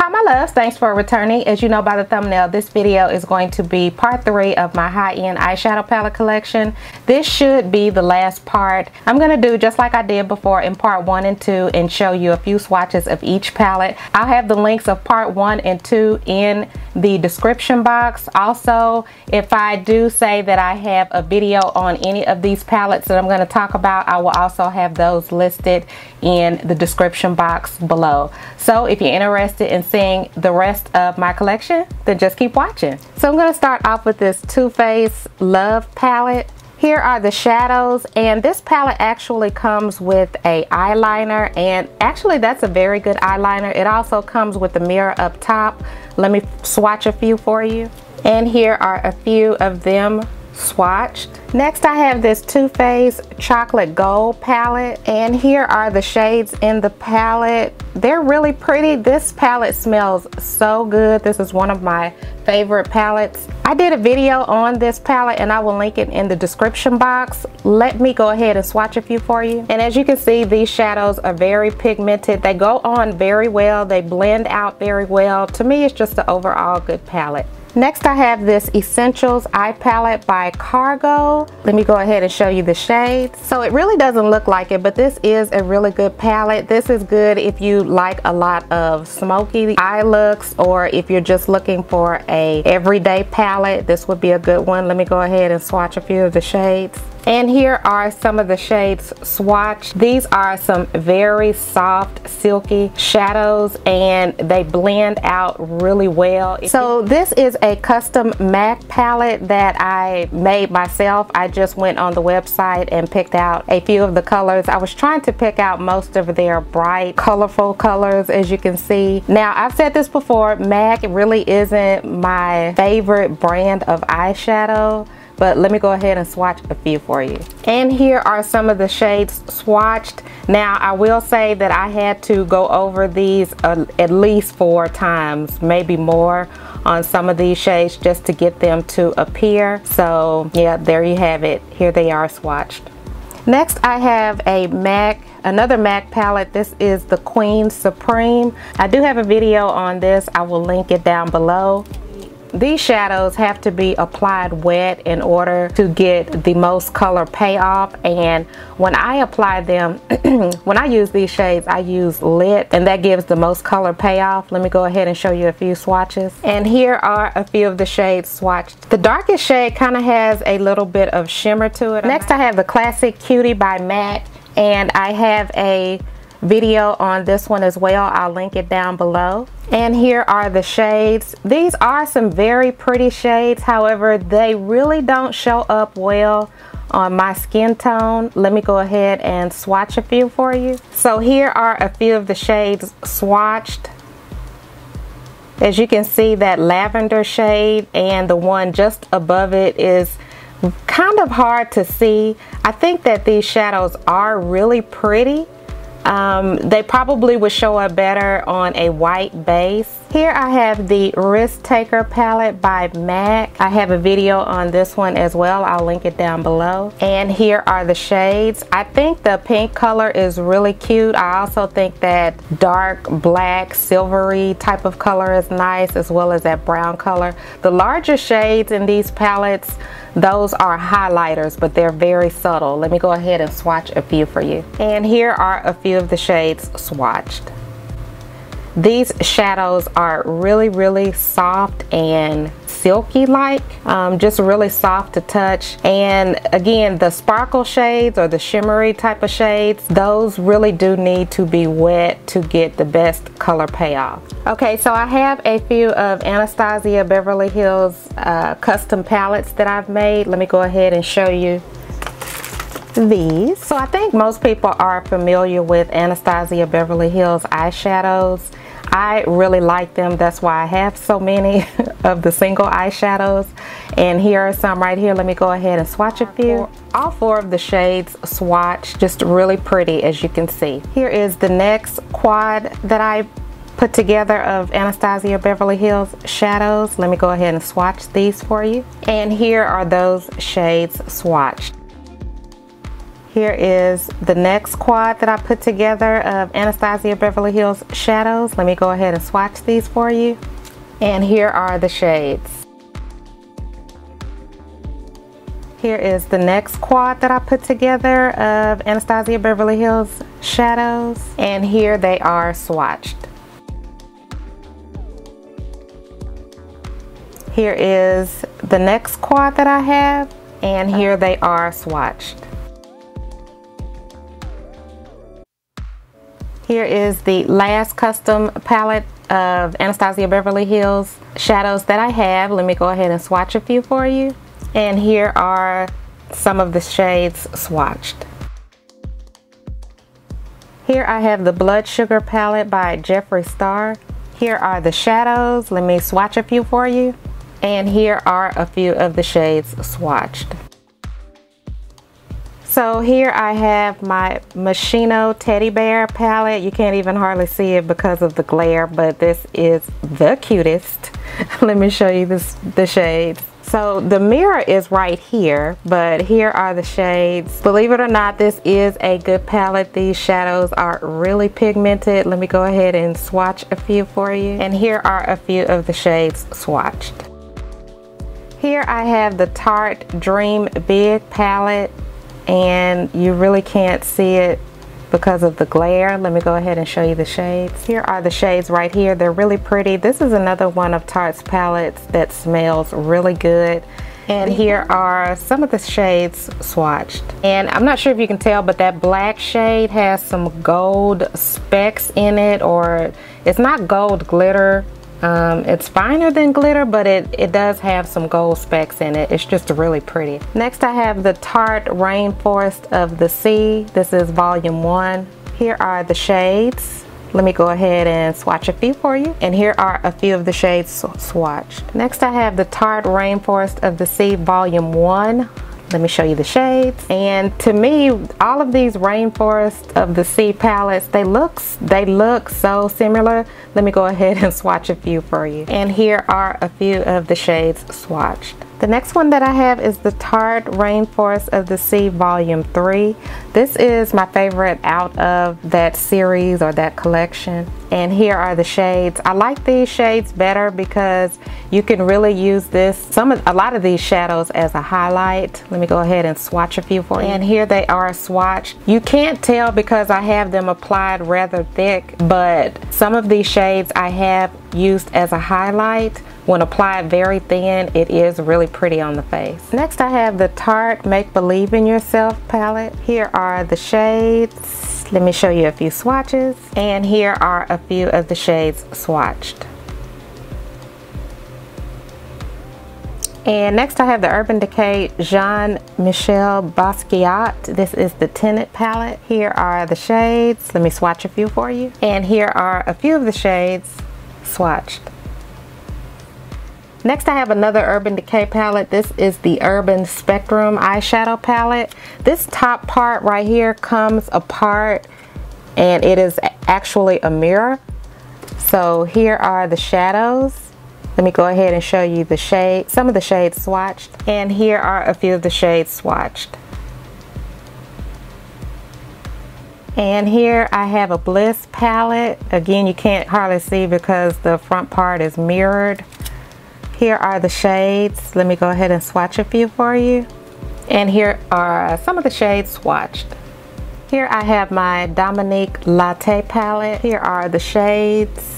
Hi my loves, thanks for returning. As you know by the thumbnail, this video is going to be part 3 of my high-end eyeshadow palette collection. This should be the last part. I'm going to do just like I did before in part 1 and 2 and show you a few swatches of each palette. I'll have the links of part 1 and 2 in the description box. Also, if I do say that I have a video on any of these palettes that I'm going to talk about, I will also have those listed in the description box below. So if you're interested in seeing the rest of my collection, then just keep watching. So I'm going to start off with this Too Faced Love palette. Here are the shadows, and this palette actually comes with a eyeliner, and actually that's a very good eyeliner. It also comes with a mirror up top. Let me swatch a few for you. And here are a few of them swatched. Next I have this Too Faced Chocolate Gold palette, and here are the shades in the palette. They're really pretty. This palette smells so good. This is one of my favorite palettes. I did a video on this palette and I will link it in the description box. Let me go ahead and swatch a few for you. And as you can see, these shadows are very pigmented. They go on very well. They blend out very well. To me, it's just an overall good palette. Next I have this Essentials Eye Palette by Cargo. Let me go ahead and show you the shades. So it really doesn't look like it, but this is a really good palette. This is good if you like a lot of smoky eye looks, or if you're just looking for a everyday palette, this would be a good one. Let me go ahead and swatch a few of the shades. And here are some of the shades swatched. These are some very soft, silky shadows, and they blend out really well. So this is a custom MAC palette that I made myself. I just went on the website and picked out a few of the colors. I was trying to pick out most of their bright, colorful colors, as you can see. Now, I've said this before, MAC really isn't my favorite brand of eyeshadow, but let me go ahead and swatch a few for you. And here are some of the shades swatched. Now I will say that I had to go over these at least 4 times, maybe more, on some of these shades just to get them to appear. So yeah, there you have it. Here they are swatched. Next I have another MAC palette. This is the Queen Supreme. I do have a video on this. I will link it down below. These shadows have to be applied wet in order to get the most color payoff, and when I apply them, when I use these shades, I use lit, and that gives the most color payoff. Let me go ahead and show you a few swatches. And here are a few of the shades swatched. The darkest shade kind of has a little bit of shimmer to it. Next I have the classic Cutie by MAC, and I have a video on this one as well. I'll link it down below. And here are the shades. These are some very pretty shades, however they really don't show up well on my skin tone. Let me go ahead and swatch a few for you. So here are a few of the shades swatched. As you can see, that lavender shade and the one just above it is kind of hard to see. I think that these shadows are really pretty. They probably would show up better on a white base. Here I have the Risk Taker palette by MAC. I have a video on this one as well. I'll link it down below. And here are the shades. I think the pink color is really cute. I also think that dark black silvery type of color is nice, as well as that brown color. The larger shades in these palettes, those are highlighters, but they're very subtle. Let me go ahead and swatch a few for you. And here are a few of the shades swatched. These shadows are really soft and silky like, just really soft to touch. And again, the sparkle shades or the shimmery type of shades, those really do need to be wet to get the best color payoff. Okay, so I have a few of Anastasia Beverly Hills custom palettes that I've made. Let me go ahead and show you these. So I think most people are familiar with Anastasia Beverly Hills eyeshadows. I really like them. That's why I have so many of the single eyeshadows. And here are some right here. Let me go ahead and swatch a few. All 4 of the shades swatched, just really pretty, as you can see. Here is the next quad that I put together of Anastasia Beverly Hills shadows. Let me go ahead and swatch these for you. And here are those shades swatched. Here is the next quad that I put together of Anastasia Beverly Hills shadows. Let me go ahead and swatch these for you. And here are the shades. Here is the next quad that I put together of Anastasia Beverly Hills shadows. And here they are swatched. Here is the next quad that I have, and here they are swatched. Here is the last custom palette of Anastasia Beverly Hills shadows that I have. Let me go ahead and swatch a few for you. And here are some of the shades swatched. Here I have the Blood Sugar palette by Jeffree. Here are the shadows. Let me swatch a few for you. And here are a few of the shades swatched. So here I have my Moschino Teddy Bear palette. You can't even hardly see it because of the glare, but this is the cutest. Let me show you the shades. So the mirror is right here, but here are the shades. Believe it or not, this is a good palette. These shadows are really pigmented. Let me go ahead and swatch a few for you. And here are a few of the shades swatched. Here I have the Tarte Dream Big palette, and you really can't see it because of the glare. Let me go ahead and show you the shades. Here are the shades right here. They're really pretty. This is another one of Tarte's palettes that smells really good. And here are some of the shades swatched. And I'm not sure if you can tell, but that black shade has some gold specks in it, or it's not gold glitter. It's finer than glitter, but it does have some gold specks in it. It's just really pretty. Next I have the Tarte Rainforest of the Sea. This is volume 1. Here are the shades. Let me go ahead and swatch a few for you. And here are a few of the shades swatched. Next I have the Tarte Rainforest of the Sea volume 1. Let me show you the shades. And to me, all of these Rainforest of the Sea palettes, they look so similar. Let me go ahead and swatch a few for you. And here are a few of the shades swatched. The next one that I have is the Tarte Rainforest of the Sea volume 3. This is my favorite out of that series or that collection. And here are the shades. I like these shades better because you can really use a lot of these shadows as a highlight. Let me go ahead and swatch a few for you. And here they are swatched. You can't tell because I have them applied rather thick, but some of these shades I have used as a highlight. When applied very thin, it is really pretty on the face. Next I have the Tarte Make Believe in Yourself palette. Here are the shades. Let me show you a few swatches. And here are a few of the shades swatched. And next I have the Urban Decay Jean-Michel Basquiat. This is the Tinted palette. Here are the shades. Let me swatch a few for you. And here are a few of the shades swatched. Next I have another Urban Decay palette. This is the Urban Spectrum eyeshadow palette. This top part right here comes apart and it is actually a mirror. So here are the shadows. Let me go ahead and show you the shade, some of the shades swatched. And here are a few of the shades swatched. And here I have a Bliss palette. Again, you can't hardly see because the front part is mirrored. Here are the shades. Let me go ahead and swatch a few for you. And here are some of the shades swatched. Here I have my Dominique Latte palette. Here are the shades.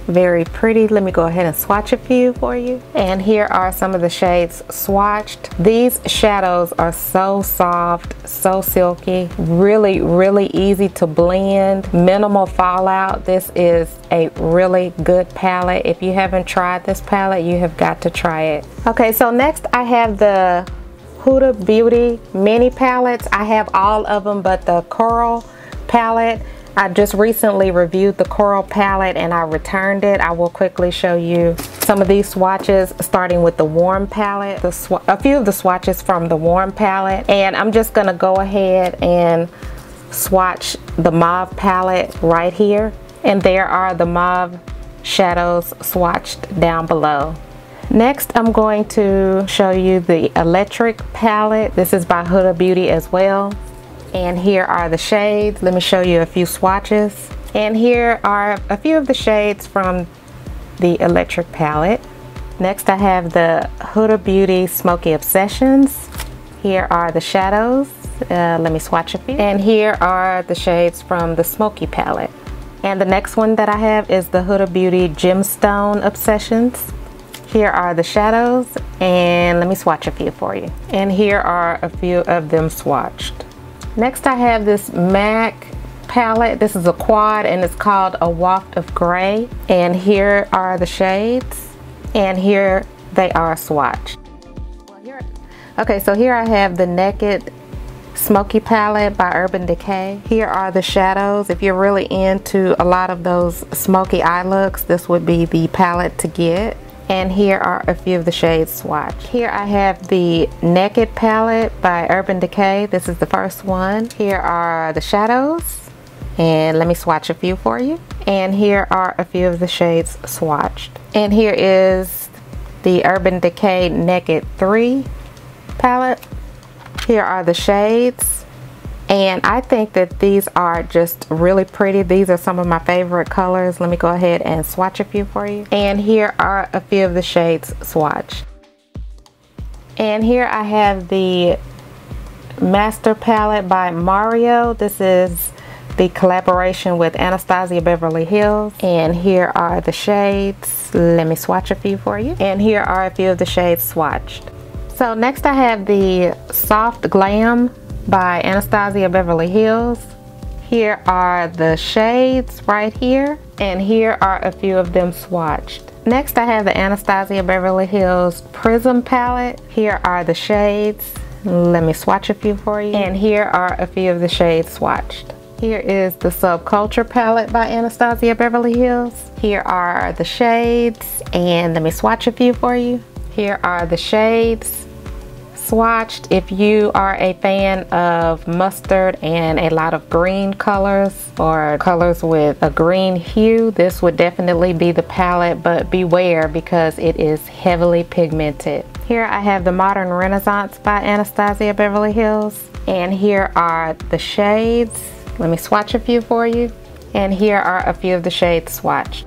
Very pretty. Let me go ahead and swatch a few for you. And here are some of the shades swatched. These shadows are so soft, so silky, really, really easy to blend, minimal fallout. This is a really good palette. If you haven't tried this palette, you have got to try it. Okay, so next I have the Huda Beauty mini palettes. I have all of them but the Coral palette. I just recently reviewed the Coral palette and I returned it. I will quickly show you some of these swatches, starting with the Warm palette, a few of the swatches from the Warm palette. And I'm just gonna go ahead and swatch the Mauve palette right here. And there are the Mauve shadows swatched down below. Next, I'm going to show you the Electric palette. This is by Huda Beauty as well. And here are the shades. Let me show you a few swatches. And here are a few of the shades from the Electric palette. Next I have the Huda Beauty Smoky Obsessions. Here are the shadows. Let me swatch a few. And here are the shades from the Smoky palette. And the next one that I have is the Huda Beauty Gemstone Obsessions. Here are the shadows, and let me swatch a few for you. And here are a few of them swatched. Next I have this MAC palette. This is a quad and it's called A Waft of Gray. And here are the shades, and here they are swatched. Okay, so here I have the Naked Smoky palette by Urban Decay. Here are the shadows. If you're really into a lot of those smoky eye looks, this would be the palette to get. And here are a few of the shades swatched. Here I have the Naked palette by Urban Decay. This is the first one. Here are the shadows, and let me swatch a few for you. And here are a few of the shades swatched. And here is the Urban Decay Naked 3 palette. Here are the shades, and I think that these are just really pretty. These are some of my favorite colors. Let me go ahead and swatch a few for you. And here are a few of the shades swatched. And here I have the Master palette by Mario. This is the collaboration with Anastasia Beverly Hills. And here are the shades. Let me swatch a few for you. And here are a few of the shades swatched. So next I have the Soft Glam by Anastasia Beverly Hills. Here are the shades right here, and here are a few of them swatched. Next I have the Anastasia Beverly Hills Prism palette. Here are the shades. Let me swatch a few for you. And here are a few of the shades swatched. Here is the Subculture palette by Anastasia Beverly Hills. Here are the shades, and let me swatch a few for you. Here are the shades swatched. If you are a fan of mustard and a lot of green colors, or colors with a green hue, this would definitely be the palette, but beware because it is heavily pigmented. Here I have the Modern Renaissance by Anastasia Beverly Hills, and here are the shades. Let me swatch a few for you, and here are a few of the shades swatched.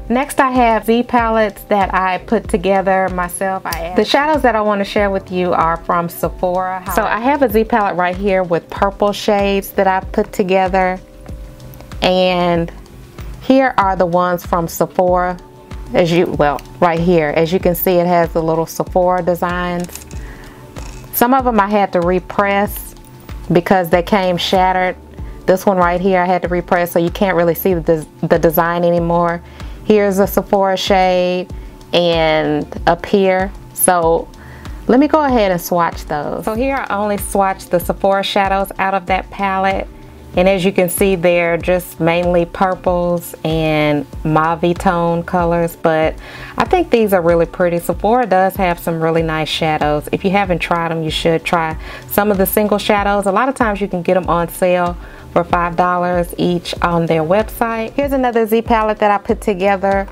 Next I have Z palettes that I put together myself. The shadows that I want to share with you are from Sephora. So I have a Z palette right here with purple shades that I put together, and here are the ones from Sephora. Right here, as you can see, it has the little Sephora designs. Some of them I had to repress because they came shattered. This one right here I had to repress, so you can't really see the design anymore. Here's a Sephora shade, and up here. So let me go ahead and swatch those. So here I only swatched the Sephora shadows out of that palette, and as you can see, they're just mainly purples and mauve tone colors, but I think these are really pretty. Sephora does have some really nice shadows. If you haven't tried them, you should try some of the single shadows. A lot of times you can get them on sale for $5 each on their website. Here's another Z palette that I put together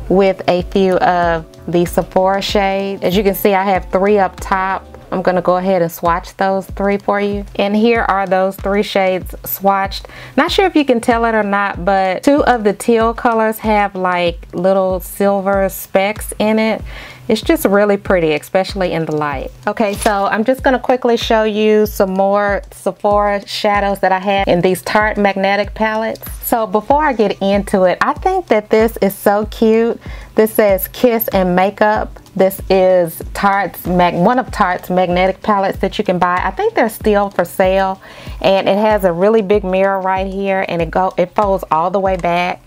with a few of the Sephora shades. As you can see, I have 3 up top. I'm gonna go ahead and swatch those 3 for you. And here are those 3 shades swatched. Not sure if you can tell it or not, but 2 of the teal colors have like little silver specks in it. It's just really pretty, especially in the light. Okay, so I'm just gonna quickly show you some more Sephora shadows that I have in these Tarte magnetic palettes. So before I get into it, I think that this is so cute. This says Kiss and Makeup. This is one of Tarte's magnetic palettes that you can buy. I think they're still for sale, and it has a really big mirror right here, and it folds all the way back.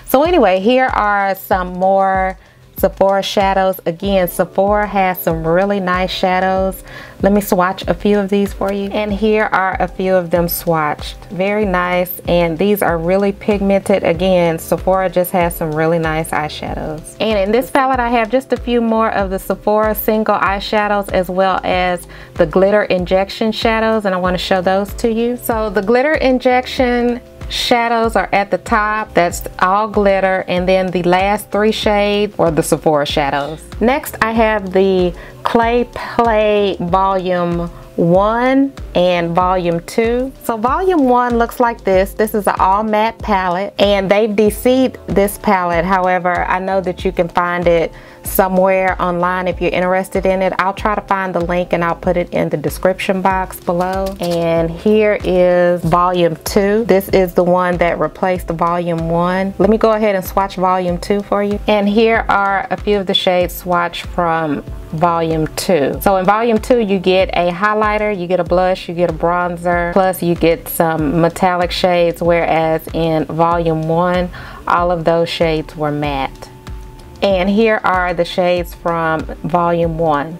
So anyway, here are some more Sephora shadows. Again, Sephora has some really nice shadows. Let me swatch a few of these for you. And here are a few of them swatched. Very nice, and these are really pigmented. Again, Sephora just has some really nice eyeshadows. And in this palette, I have just a few more of the Sephora single eyeshadows, as well as the glitter injection shadows, and I want to show those to you. So the glitter injection shadows are at the top. That's all glitter, and then the last 3 shades are the Sephora shadows. Next I have the Clay Play Volume 1 and volume 2. So volume 1 looks like this. This is an all matte palette, and they've DC'd this palette. However, I know that you can find it somewhere online if you're interested in it. I'll try to find the link and I'll put it in the description box below. And here is volume 2. This is the one that replaced the volume 1. Let me go ahead and swatch volume 2 for you. And here are a few of the shades swatched from volume 2. So in volume 2 you get a highlighter, you get a blush, you get a bronzer, plus you get some metallic shades, whereas in volume 1 all of those shades were matte. And here are the shades from volume 1.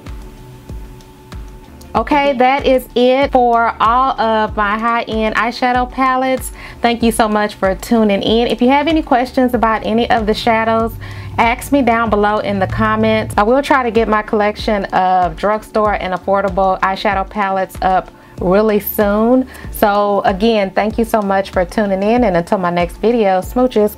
Okay, that is it for all of my high-end eyeshadow palettes. Thank you so much for tuning in. If you have any questions about any of the shadows, ask me down below in the comments. I will try to get my collection of drugstore and affordable eyeshadow palettes up really soon. So again, thank you so much for tuning in, and until my next video, smooches.